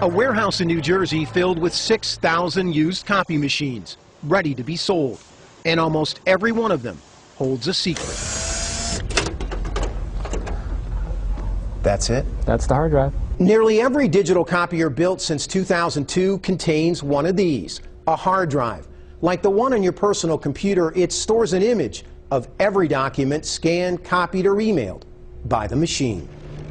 A warehouse in New Jersey filled with 6,000 used copy machines, ready to be sold. And almost every one of them holds a secret. That's it? That's the hard drive. Nearly every digital copier built since 2002 contains one of these, a hard drive. Like the one on your personal computer, it stores an image of every document scanned, copied, or emailed by the machine.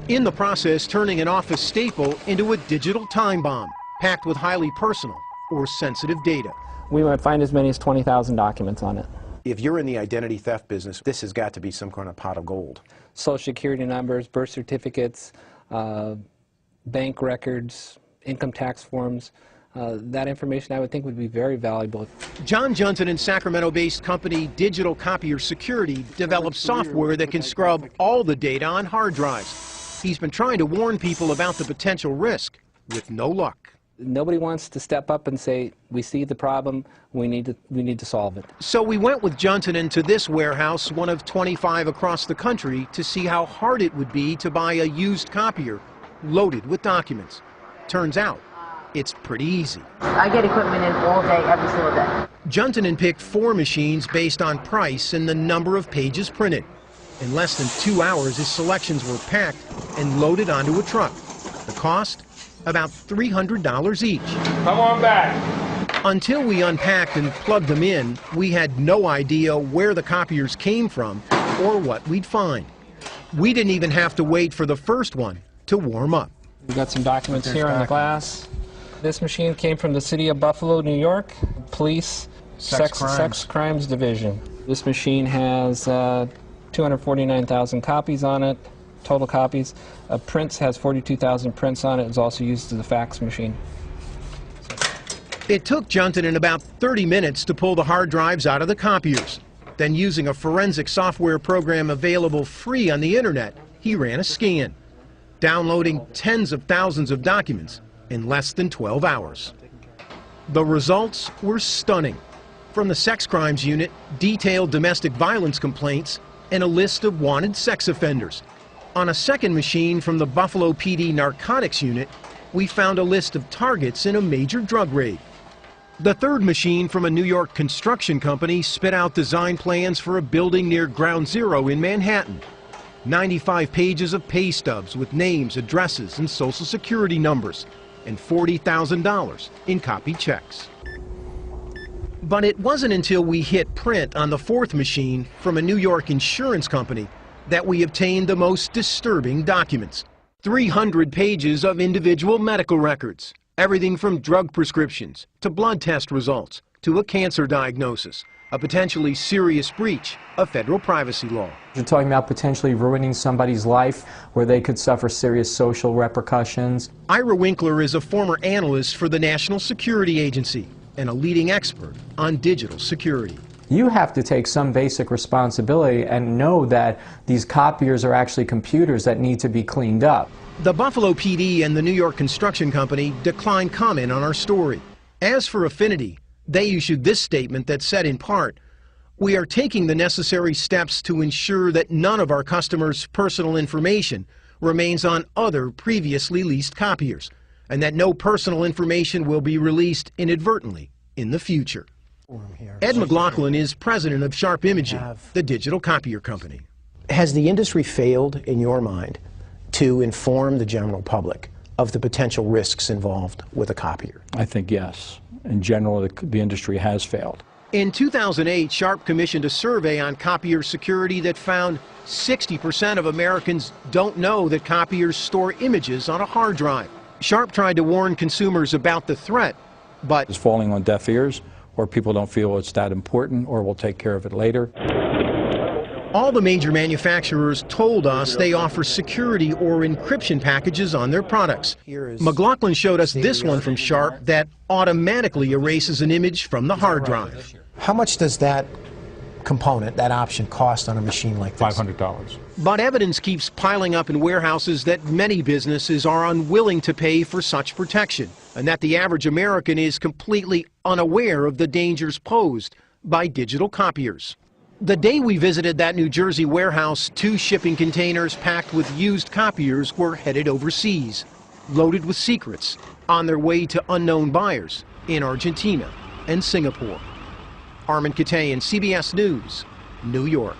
In the process, turning an office staple into a digital time bomb, packed with highly personal or sensitive data. We might find as many as 20,000 documents on it. If you're in the identity theft business, this has got to be some kind of pot of gold. Social security numbers, birth certificates, bank records, income tax forms. That information, I would think, would be very valuable. John Junton and Sacramento-based company Digital Copier Security developed software that can scrub all the data on hard drives. He's been trying to warn people about the potential risk, with no luck. Nobody wants to step up and say, we see the problem, we need to solve it. So we went with Junton into this warehouse, one of 25 across the country, to see how hard it would be to buy a used copier loaded with documents. Turns out, it's pretty easy. I get equipment in all day, every single day. Junton picked 4 machines based on price and the number of pages printed. In less than 2 hours, his selections were packed and loaded onto a truck. The cost? About $300 each. Come on back. Until we unpacked and plugged them in, we had no idea where the copiers came from or what we'd find. We didn't even have to wait for the first one to warm up. We've got some documents here on the glass. This machine came from the city of Buffalo, New York, Police Sex Crimes Division. This machine has 249,000 copies on it, total copies. Prints has 42,000 prints on it. It's also used as a fax machine. It took Junton about 30 minutes to pull the hard drives out of the copiers. Then, using a forensic software program available free on the internet, he ran a scan, downloading tens of thousands of documents in less than 12 hours. The results were stunning. From the sex crimes unit, detailed domestic violence complaints, and a list of wanted sex offenders. On a second machine from the Buffalo PD narcotics unit, we found a list of targets in a major drug raid. The third machine from a New York construction company spit out design plans for a building near Ground Zero in Manhattan. 95 pages of pay stubs with names, addresses, and social security numbers, and $40,000 in copied checks. But it wasn't until we hit print on the fourth machine from a New York insurance company that we obtained the most disturbing documents. 300 pages of individual medical records, everything from drug prescriptions to blood test results to a cancer diagnosis, a potentially serious breach of federal privacy law. You're talking about potentially ruining somebody's life where they could suffer serious social repercussions. Ira Winkler is a former analyst for the National Security Agency and a leading expert on digital security. You have to take some basic responsibility and know that these copiers are actually computers that need to be cleaned up. The Buffalo PD and the New York Construction Company declined comment on our story. As for Affinity, they issued this statement that said in part, "We are taking the necessary steps to ensure that none of our customers' personal information remains on other previously leased copiers, and that no personal information will be released inadvertently in the future." Ed McLaughlin is president of Sharp Imaging, the digital copier company. Has the industry failed, in your mind, to inform the general public of the potential risks involved with a copier? I think yes. In general, the industry has failed. In 2008, Sharp commissioned a survey on copier security that found 60% of Americans don't know that copiers store images on a hard drive. Sharp tried to warn consumers about the threat, but It's falling on deaf ears, or people don't feel it's that important, or we'll take care of it later. all the major manufacturers told us they offer security or encryption packages on their products. McLaughlin showed us this one from Sharp that automatically erases an image from the hard drive. How much does that component, that option, cost on a machine like this? $500. But evidence keeps piling up in warehouses that many businesses are unwilling to pay for such protection, and that the average American is completely unaware of the dangers posed by digital copiers. The day we visited that New Jersey warehouse, 2 shipping containers packed with used copiers were headed overseas. loaded with secrets on their way to unknown buyers in Argentina and Singapore. Armin Katayan, CBS News, New York.